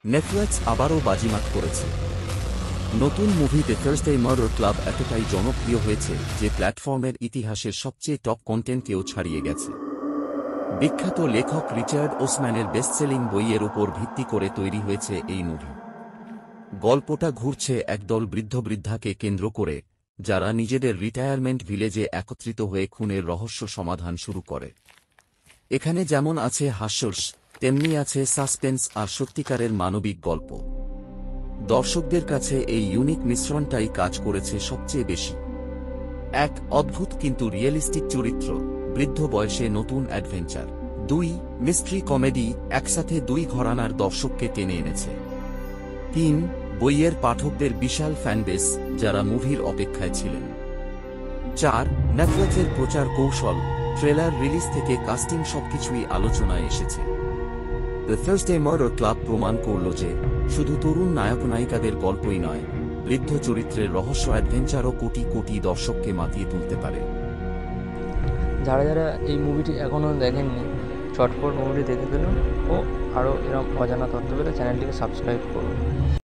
Netflix আবারও বাজিমাত করেছে। নতুন movie the Thursday murder club এতটাই জনপ্রিয় হয়েছে যে প্ল্যাটফর্মের ইতিহাসের সবচেয়ে টপ কন্টেন্টকেও ছাড়িয়ে গেছে। বিখ্যাত লেখক রিচার্ড ওসম্যানের বেস্টসেলিং বইয়ের উপর ভিত্তি করে তৈরি হয়েছে এই মুভি। গল্পটা ঘুরছে একদল বৃদ্ধ-বৃদ্ধাকে কেন্দ্র করে, যারা নিজেদের রিটায়ারমেন্ট ভিলেজে একত্রিত হয়ে খুনের রহস্য সমাধান শুরু করে। এখানে যেমন আছে হাস্যরস, তেমনি আছে সাসপেন্স আর সত্যিকারের মানবিক গল্প। দর্শকদের কাছে এই ইউনিক মিশ্রণটাই কাজ করেছে সবচেয়ে বেশি। এক, অদ্ভুত কিন্তু রিয়েলিস্টিক চরিত্র, বৃদ্ধ বয়সে নতুন অ্যাডভেঞ্চার। 2, মিস্ট্রি কমেডি, একসাথে দুই ঘরানার দর্শককে টেনে এনেছে। 3, বইয়ের পাঠকদের বিশাল ফ্যানবেস, যারা মুভির অপেক্ষায় ছিলেন। 4, নেটফ্লিক্সের প্রচার কৌশল, ট্রেলার রিলিজ থেকে কাস্টিং সবকিছুই আলোচনায় এসেছে। দ্য থার্সডে মার্ডার ক্লাব প্রমাণ করল যে শুধু তরুণ নায়ক নায়িকাদের গল্পই নয়, বৃদ্ধ চরিত্রের রহস্য অ্যাডভেঞ্চারও কোটি কোটি দর্শককে মাতিয়ে তুলতে পারে। যারা যারা এই মুভিটি এখনও দেখেননি, চটপট মুভিটি দেখে ফেলুন ও আরও এরকম অজানা তথ্য পেলে চ্যানেলটিকে সাবস্ক্রাইব করুন।